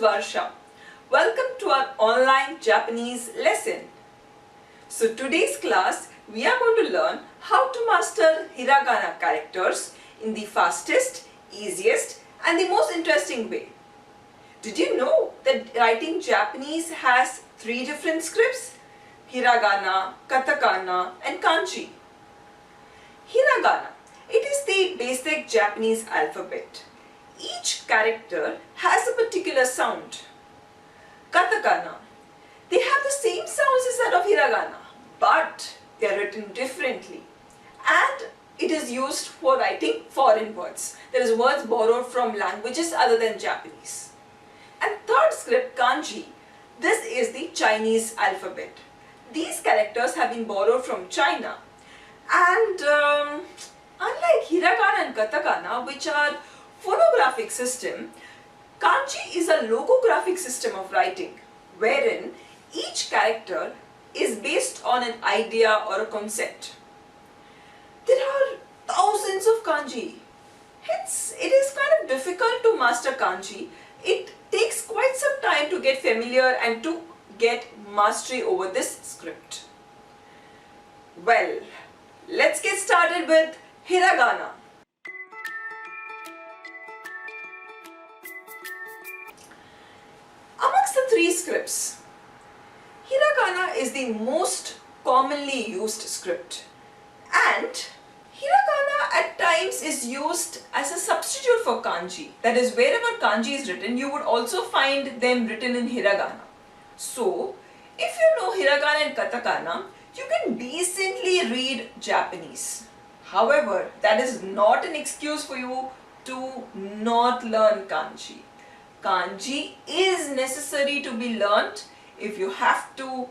Varsha. Welcome to our online Japanese lesson. So today's class we are going to learn how to master Hiragana characters in the fastest, easiest and the most interesting way. Did you know that writing Japanese has 3 different scripts? Hiragana, Katakana and Kanji. Hiragana. It is the basic Japanese alphabet. Each character has a particular sound. Katakana. They have the same sounds as that of Hiragana, but they are written differently. And it is used for writing foreign words. That is, words borrowed from languages other than Japanese. And third script, Kanji. This is the Chinese alphabet. These characters have been borrowed from China. And unlike Hiragana and Katakana, which are phonographic system, Kanji is a logographic system of writing, wherein each character is based on an idea or a concept. There are thousands of kanji. Hence, it is kind of difficult to master kanji. It takes quite some time to get familiar and to get mastery over this script. Well, let's get started with Hiragana. Amongst the 3 scripts, Hiragana is the most commonly used script, and Hiragana at times is used as a substitute for kanji. That is, wherever kanji is written, you would also find them written in Hiragana. So, if you know Hiragana and Katakana, you can decently read Japanese. However, that is not an excuse for you to not learn kanji. Kanji is necessary to be learnt if you have to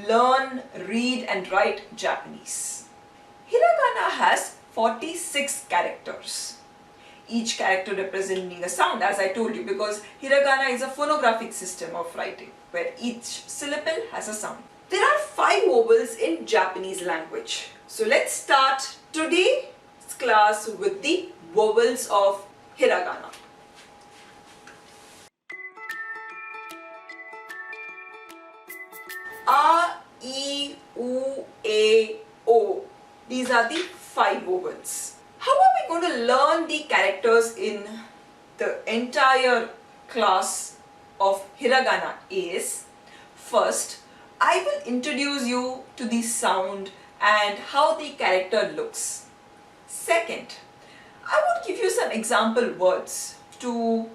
learn, read and write Japanese. Hiragana has 46 characters. Each character representing a sound, as I told you, because Hiragana is a phonographic system of writing where each syllable has a sound. There are 5 vowels in Japanese language. So let's start today's class with the vowels of Hiragana. A, E, U, A, O. These are the 5 vowels. How are we going to learn the characters in the entire class of Hiragana is, first, I will introduce you to the sound and how the character looks. Second, I would give you some example words to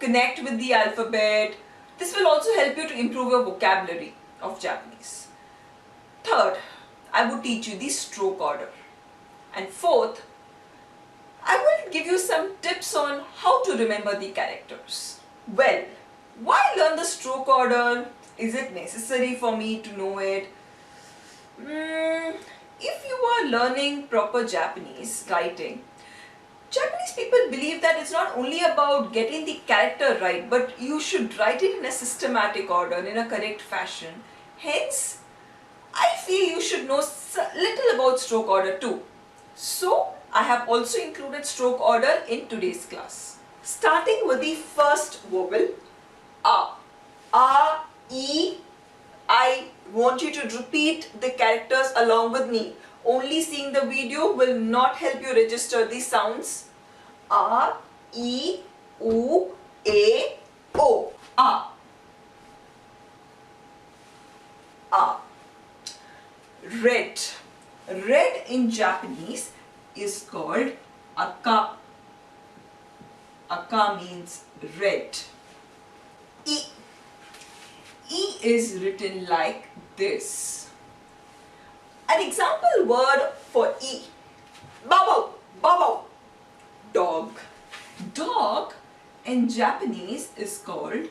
connect with the alphabet. This will also help you to improve your vocabulary of Japanese. Third, I would teach you the stroke order. And fourth, I will give you some tips on how to remember the characters. Well, why learn the stroke order? Is it necessary for me to know it? If you are learning proper Japanese writing, Japanese people believe that it's not only about getting the character right, but you should write it in a systematic order, in a correct fashion. Hence, I feel you should know little about stroke order too. So, I have also included stroke order in today's class. Starting with the first vowel, A. A, E, I want you to repeat the characters along with me. Only seeing the video will not help you register the sounds. A, E, U, A, O. A. A. Red. Red in Japanese is called aka. Aka means red. E. E is written like this. An example word for E. Babo, babo. Dog. Dog in Japanese is called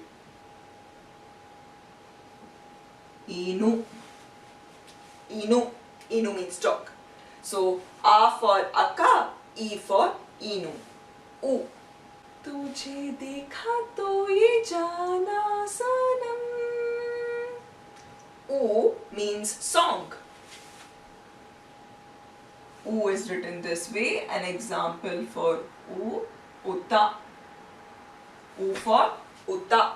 inu. Inu. Inu means dog. So, A for aka, E for inu. U. तुझे देखा तो ये जाना सनम. U means song. U is written this way. An example for U, uta. U for uta.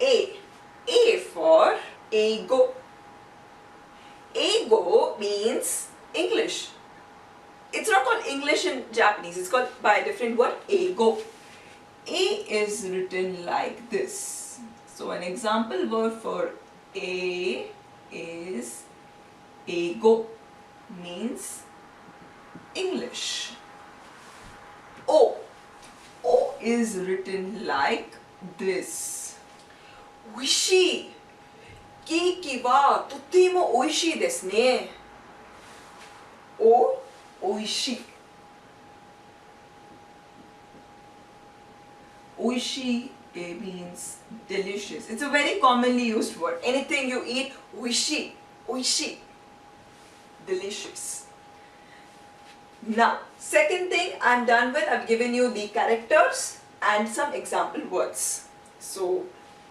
A. A for ego. Ego means English. It's not called English in Japanese, it's called by a different word, ego. A is written like this. So an example word for A is ego, means English. O. O is written like this. Oishii. Keiki wa totemo oishii desu ne. O, oishii. Oishii means delicious. It's a very commonly used word. Anything you eat, oishii, oishii. Delicious. Now, second thing I'm done with, I've given you the characters and some example words. So,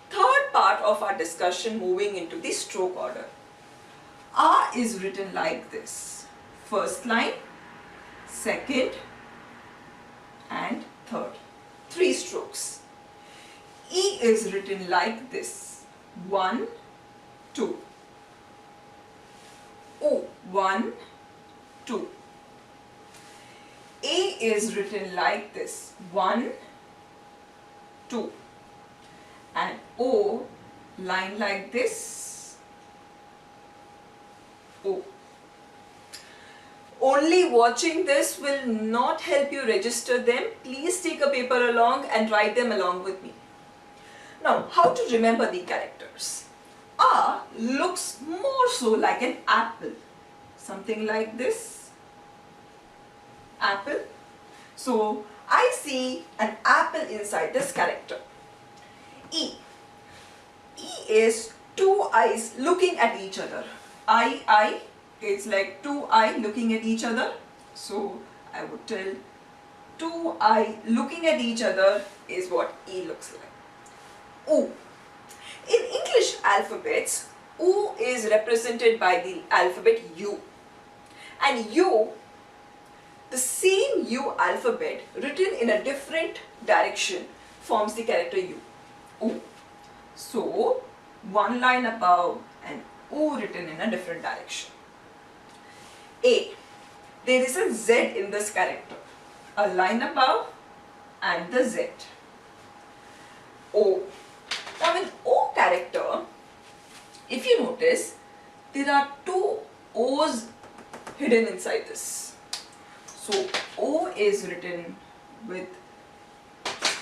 third part of our discussion moving into the stroke order. A is written like this. First line, second and third. 3 strokes. E is written like this. 1, 2. O, 1, 2. A is written like this. 1, 2. And O, line like this. O. Only watching this will not help you register them. Please take a paper along and write them along with me. Now, how to remember the characters? A looks more so like an apple. Something like this. Apple. So, I see an apple inside this character. E. E is 2 eyes looking at each other. I. It's like 2 eyes looking at each other. So, I would tell 2 eyes looking at each other is what E looks like. U. In English alphabets, U is represented by the alphabet U. And U, the same U alphabet written in a different direction forms the character U. U. So, one line above and U written in a different direction. A. There is a Z in this character. A line above and the Z. O. Now in O character, if you notice, there are 2 O's hidden inside this. So O is written with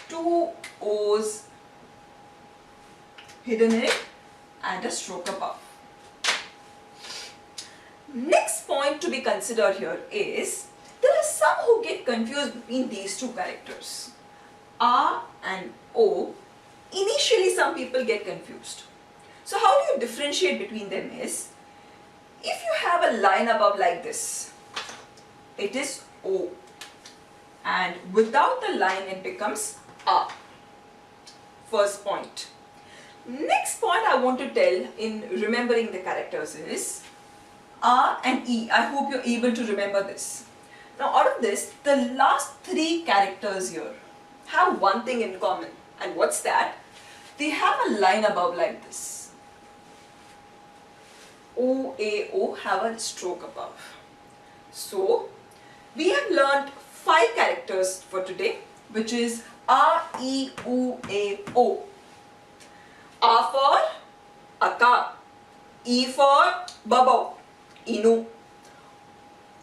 2 O's hidden in it and a stroke above. Next point to be considered here is, there are some who get confused between these 2 characters. A and O. Initially some people get confused. So how do you differentiate between them is, if you have a line above like this, it is O. And without the line it becomes A. First point. Next point I want to tell in remembering the characters is, A and E. I hope you're able to remember this. Now out of this, the last 3 characters here have one thing in common. And what's that? They have a line above like this. O, A, O have a stroke above. So, we have learned 5 characters for today, which is A, E, U, A, O. A for Aka. E for Baba, Inu.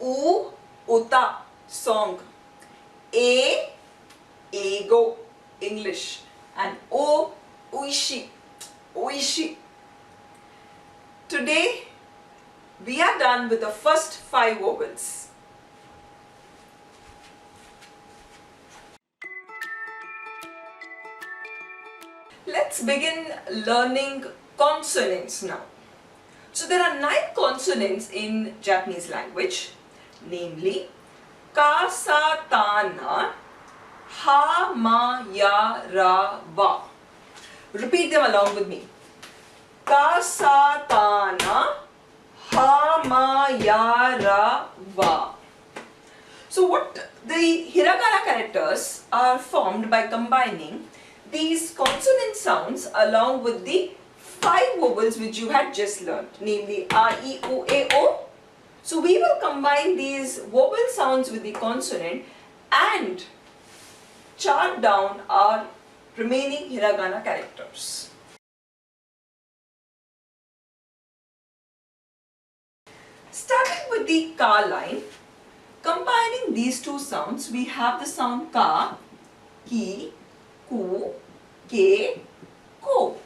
U, Uta, song. A, ego, English. And O, oishi, oishi. Today, we are done with the first 5 vowels. Let's begin learning consonants now. So there are 9 consonants in Japanese language, namely ka, sa, ta, na, ha, ma, ya, ra, va. Repeat them along with me. Ka, sa, ta, na, ha, ma, ya, ra, va. So what the Hiragana characters are formed by combining these consonant sounds along with the 5 vowels which you had just learned, namely R, E, O, A, O. So we will combine these vowel sounds with the consonant and chart down our remaining hiragana characters. Starting with the ka line, combining these two sounds, we have the sound ka, ki, ku, ke, ko.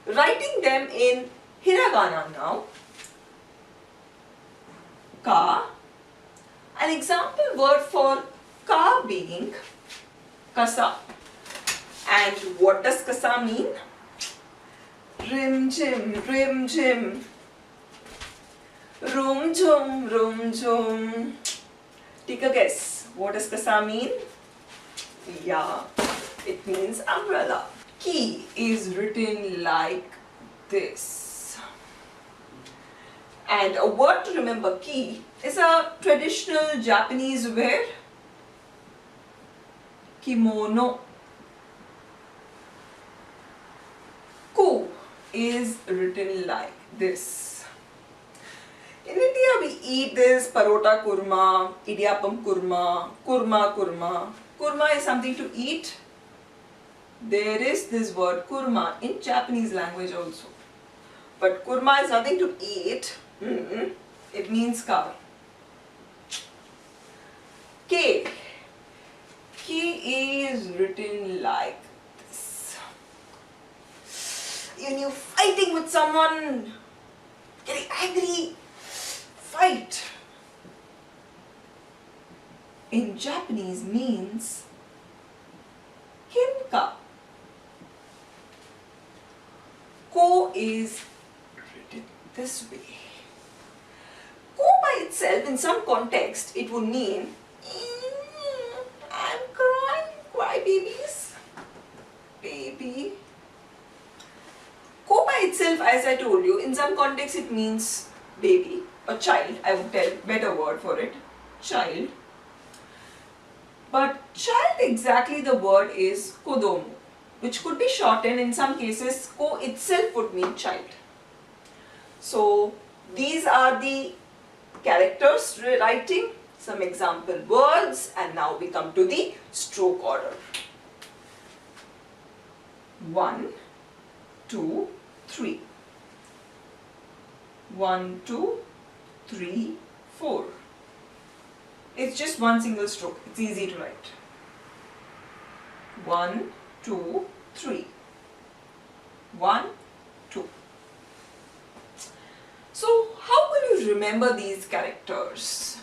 Writing them in hiragana now. Ka. An example word for ka being kasa. And what does kasa mean? Rim jim, rim jim. Rum jum, rum jum. Take a guess. What does kasa mean? Yeah, it means umbrella. Ki is written like this. And a word to remember, ki is a traditional Japanese wear. Kimono. Ku is written like this. In India we eat this parota kurma, idiyappam kurma, kurma kurma. Kurma is something to eat. There is this word kurma in Japanese language also. But kurma is nothing to eat. It means cow. K. K is written like this. When you're fighting with someone, getting angry, fight in Japanese means kenka. Ko is written this way. Ko by itself, in some context, it would mean I'm crying, cry babies, baby. Ko by itself, as I told you, in some context it means baby or child. I would tell better word for it, child. But child, exactly the word is kodomo, which could be shortened. In some cases, ko itself would mean child. So these are the characters writing, some example words, and now we come to the stroke order. 1, 2, 3. 1, 2, 3, 4. It's just one single stroke. It's easy to write. 1, 2, 3. 1, 2. So how will you remember these characters?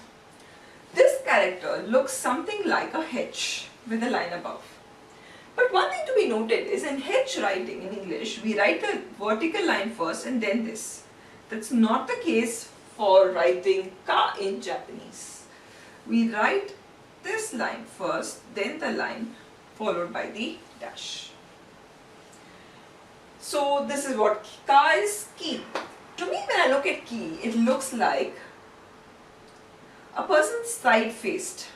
This character looks something like a H with a line above. But one thing to be noted is in H writing in English, we write the vertical line first and then this. That's not the case for writing ka in Japanese. We write this line first, then the line followed by the dash. So this is what ka is, ki. To me, when I look at ki, it looks like a person side faced,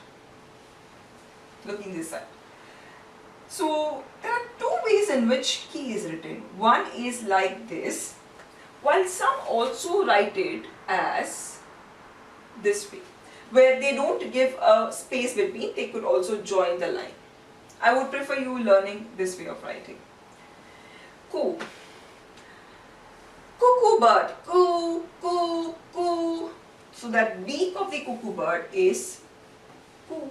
looking this side. So there are two ways in which ki is written. One is like this, while some also write it as this way, where they don't give a space between, they could also join the line. I would prefer you learning this way of writing. Ku. Cuckoo bird. Coo, coo, coo. So that beak of the cuckoo bird is coo.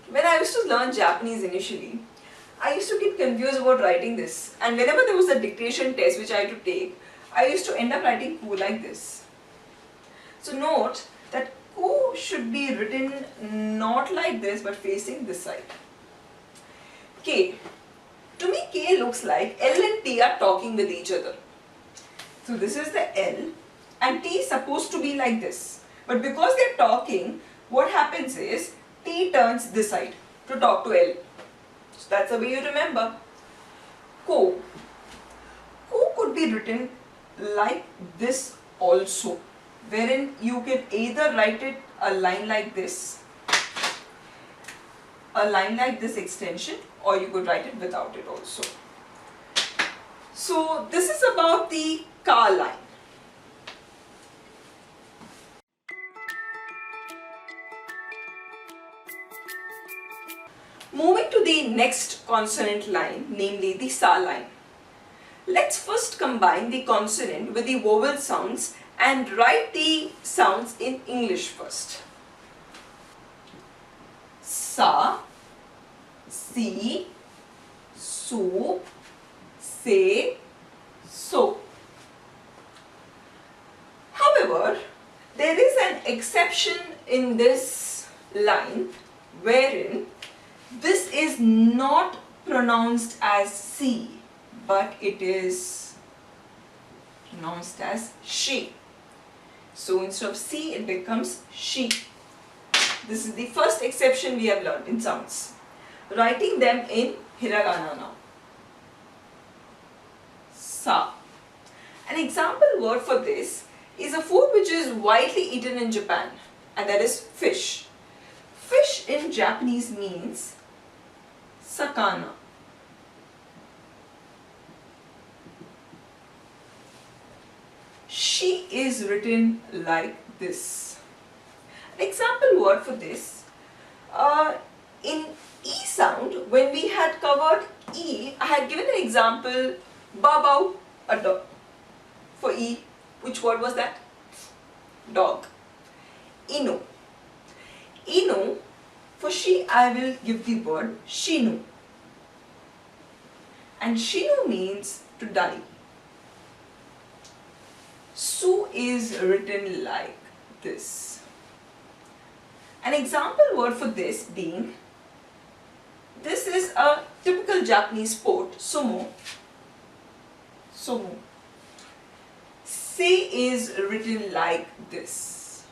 When I used to learn Japanese initially, I used to get confused about writing this. And whenever there was a dictation test which I had to take, I used to end up writing coo like this. So note that coo should be written not like this but facing this side. K. To me, K looks like L and T are talking with each other. So this is the L and T is supposed to be like this. But because they are talking, what happens is T turns this side to talk to L. So that's the way you remember. Ko. Ko could be written like this also, wherein you can either write it a line like this, a line like this extension, or you could write it without it also. So this is about the ka line. Moving to the next consonant line, namely the sa line. Let's first combine the consonant with the vowel sounds and write the sounds in English first. Sa, si, su, se, so. However, there is an exception in this line wherein this is not pronounced as si, but it is pronounced as she. So instead of si, it becomes she. This is the first exception we have learned in sounds. Writing them in Hiragana now. Sa. An example word for this is a food which is widely eaten in Japan, and that is fish. Fish in Japanese means sakana. She is written like this. An example word for this, in E sound, when we had covered E, I had given an example, babau, a dog. For E, which word was that? Dog. Inu. Inu, for she, I will give the word shinu. And shinu means to die. Su is written like this. An example word for this being, this is a typical Japanese sport, sumo. Sumo. Se is written like this.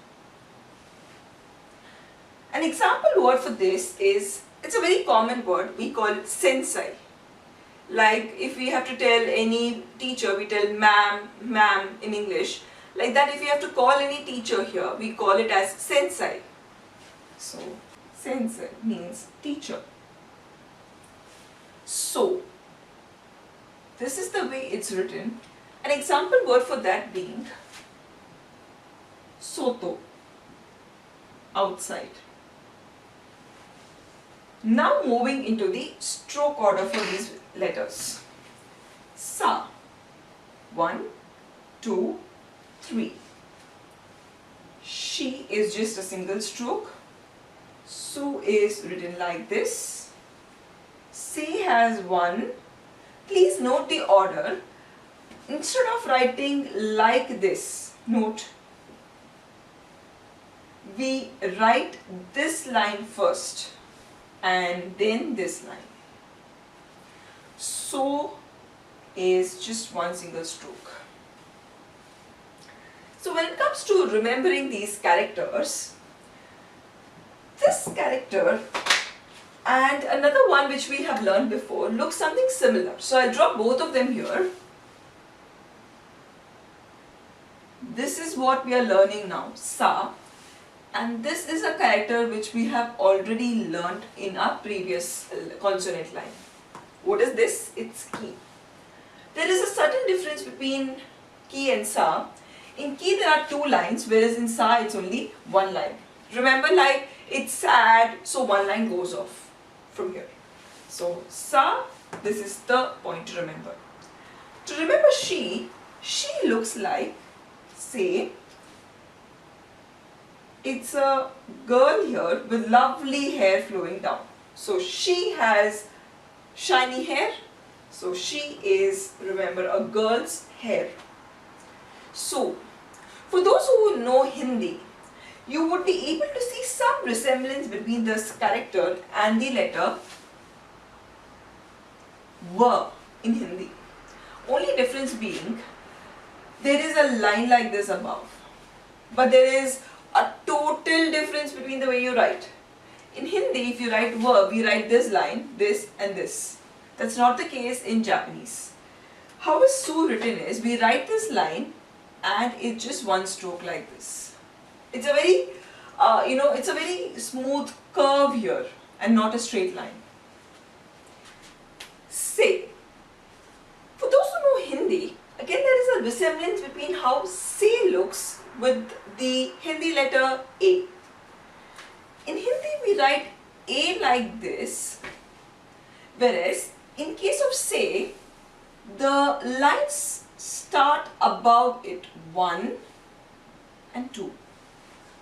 An example word for this is, it's a very common word, we call it sensei. Like if we have to tell any teacher, we tell ma'am in English. Like that, if we have to call any teacher here, we call it as sensei. So, sensei means teacher. So, this is the way it's written. An example word for that being soto, outside. Now moving into the stroke order for these letters. Sa, 1, 2, 3. She is just a single stroke. Su is written like this. Se has 1. Please note the order. Instead of writing like this, note, we write this line first and then this line. So is just one single stroke. So when it comes to remembering these characters, this character and another one which we have learned before looks something similar. So I'll drop both of them here. This is what we are learning now, sa, and this is a character which we have already learnt in our previous consonant line. What is this? It's ki. There is a certain difference between ki and sa. In ki there are 2 lines, whereas in sa it's only 1 line. Remember, like it's sad, so 1 line goes off from here. So sa, this is the point to remember. To remember she looks like, say, it's a girl here with lovely hair flowing down. So she has shiny hair. So she is, remember, a girl's hair. So, for those who know Hindi, you would be able to see some resemblance between this character and the letter V in Hindi. Only difference being, there is a line like this above, but there is a total difference between the way you write. In Hindi, if you write verb, we write this line, this and this. That's not the case in Japanese. How is su written is, we write this line and it's just one stroke like this. It's a very, it's a very smooth curve here. and not a straight line. Say. For those who know Hindi, again there is a resemblance between how say looks with the Hindi letter A. In Hindi we write A like this, whereas in case of say, the lines start above it 1 and 2.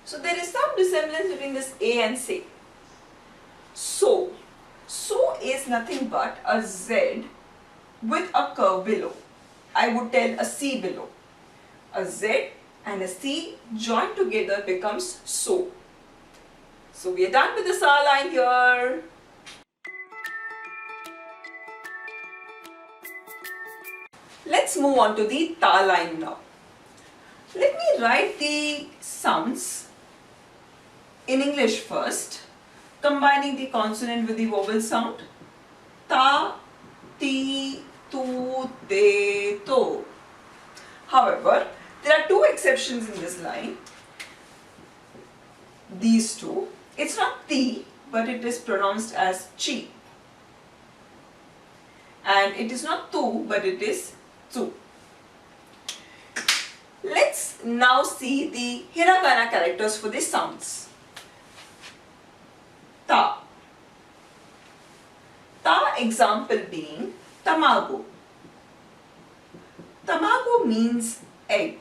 So there is some resemblance between this A and say. So is nothing but a Z with a curve below. I would tell a C below. A Z and a C joined together becomes so. So we are done with the sa line here. Let's move on to the ta line now. Let me write the sounds in English first, combining the consonant with the vowel sound. Ta, ti, tu, te, to. However, there are two exceptions in this line. These two. It's not ti, but it is pronounced as chi. And it is not tu, but it is tsu. Let's now see the Hiragana characters for these sounds. Ta. Ta example being tamago. Tamago means egg.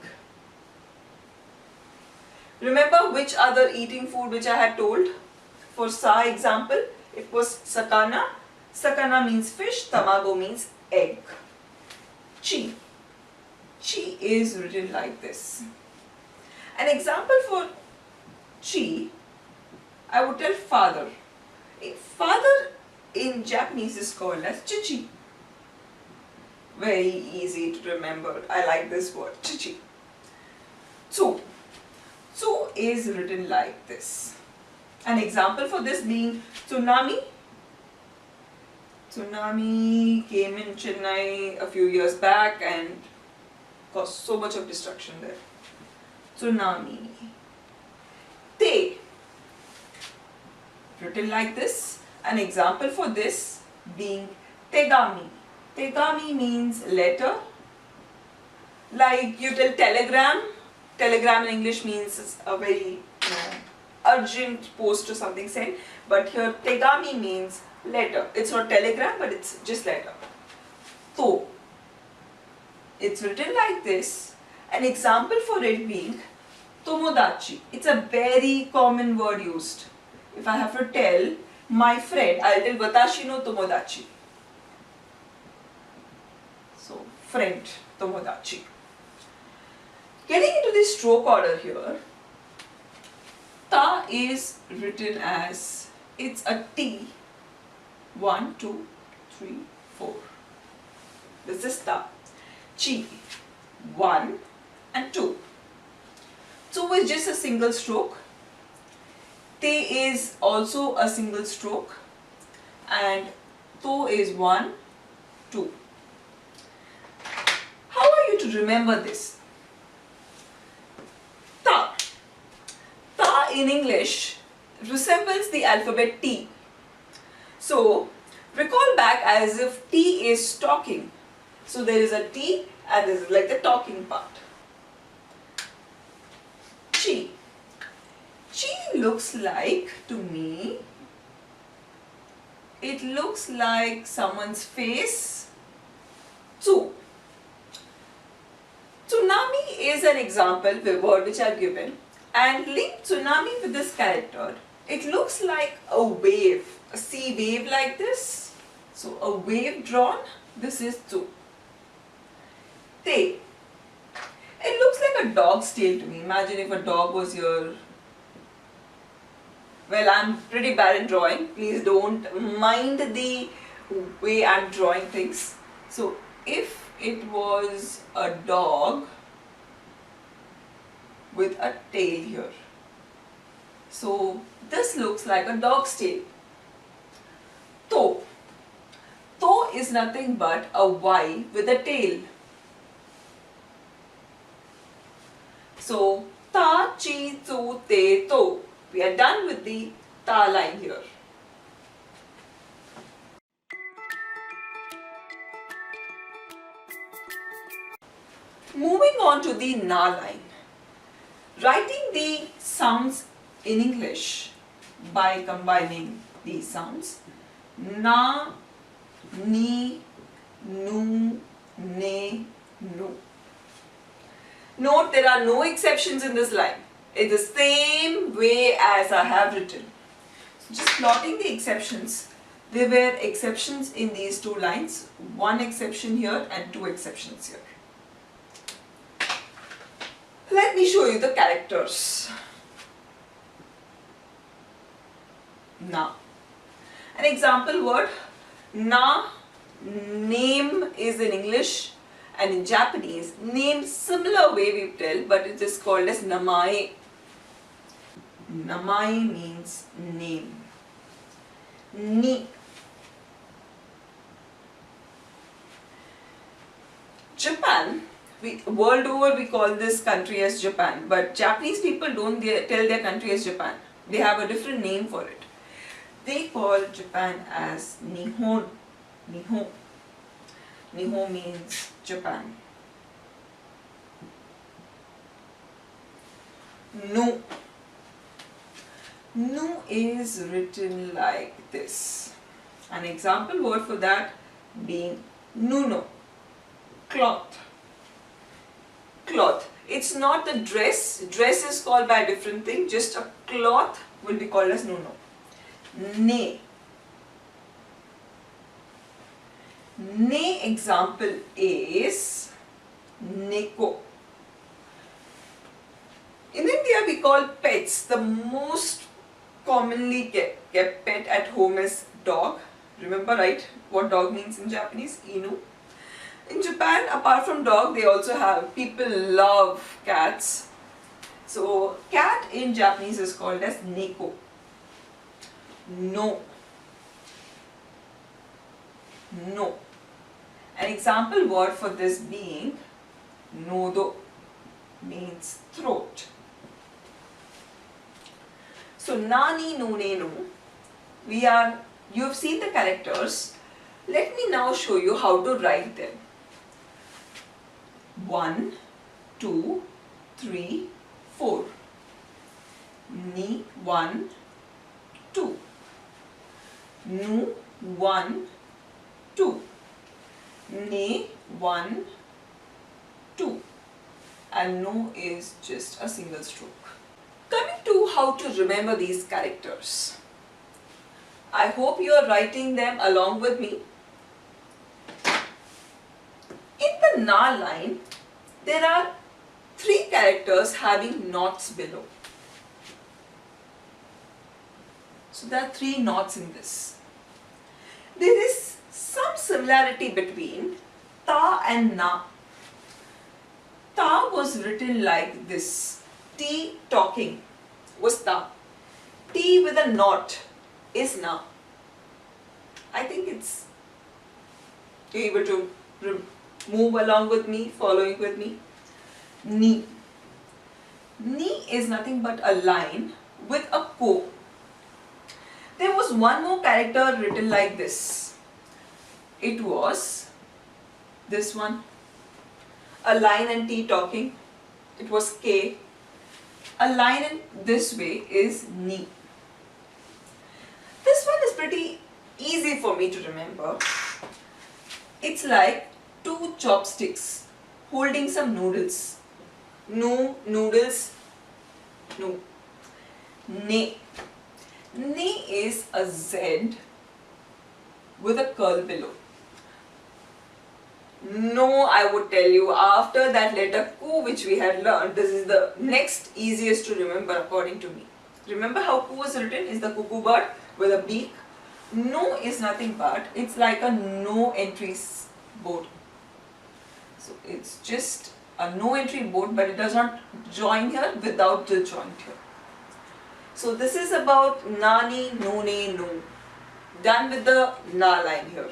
Remember which other eating food which I had told? For sa example, it was sakana. Sakana means fish, tamago means egg. Chi. Chi is written like this. An example for chi, I would tell father. Father in Japanese is called as chichi. Very easy to remember. I like this word, chichi. Tsu. Tsu is written like this. An example for this being tsunami. Tsunami came in Chennai a few years back and caused so much of destruction there. Tsunami. Te. Written like this. An example for this being tegami. Tegami means letter. Like you tell telegram. Telegram in English means a very urgent post or something sent. But here tegami means letter. It's not telegram, but it's just letter. To. It's written like this. An example for it being tomodachi. It's a very common word used. If I have to tell my friend, I'll tell watashi no tomodachi. So, friend, tomodachi. Getting into the stroke order here, ta is written as, it's a T. 1, 2, 3, 4. This is ta. Chi. 1 and 2. So is just a single stroke. Te is also a single stroke. And to is 1, 2. How are you to remember this? Ta. Ta in English resembles the alphabet T. So, recall back as if T is talking. So, there is a T and this is like the talking part. Chi. Chi looks like, to me, it looks like someone's face. Tsu. Tsunami is an example, the word which I have given. And link tsunami with this character. It looks like a wave, a sea wave like this. So a wave drawn, this is tsu. Te. It looks like a dog's tail to me. Imagine if a dog was here. Well, I'm pretty bad in drawing. Please don't mind the way I'm drawing things. So if it was a dog with a tail here. So this looks like a dog's tail. To. To is nothing but a Y with a tail. So ta, chi, tsu, te, to. We are done with the ta line here. Moving on to the na line. Writing the sounds in English by combining these sounds. Na, ni, nu, ne, nu. Note there are no exceptions in this line. It's the same way as I have written. So just plotting the exceptions. There were exceptions in these two lines. One exception here and two exceptions here. Let me show you the characters. Na. An example word. Na, name is in English, and in Japanese, name similar way we tell, but it is called as namae. Namae means name. Ni. Japan, world over we call this country as Japan, but Japanese people don't tell their country as Japan. They have a different name for it. They call Japan as Nihon. Nihon. Nihon means Japan. Nu. Nu is written like this. An example word for that being nuno. Cloth. Cloth. It's not the dress. Dress is called by a different thing. Just a cloth will be called as nuno. Ne. Ne example is neko. In India we call pets. The most commonly kept pet at home is dog. Remember, right, what dog means in Japanese? Inu. In Japan, apart from dog, they also have, people love cats. So cat in Japanese is called as neko. No. No. An example word for this being nodo means throat. So nani, no, ne, no. You have seen the characters. Let me now show you how to write them. 1, 2, 3, 4. Ni 1, 2. Nu 1, 2. Ne 1, 2. And no is just a single stroke. Coming to how to remember these characters. I hope you are writing them along with me. In the na line, there are 3 characters having knots below. So there are 3 knots in this. There is some similarity between ta and na. Ta was written like this. T talking was ta. T with a knot is na. I think you're able to move along with me, following with me. Ni. Ni is nothing but a line with a ko. There was one more character written like this. It was this one. A line and T talking. It was K. A line in this way is ni. This one is pretty easy for me to remember. It's like 2 chopsticks holding some noodles. No, noodles, no. Ne. Ne is a Z with a curl below. No, I would tell you, after that letter ku which we had learned, this is the next easiest to remember according to me. Remember how ku was written? Is the cuckoo bird with a beak. No is nothing but, it's like a no entry board. So it's just a no entry board, but it does not join here without the joint here. So this is about nani, no, ne, no. Done with the na line here.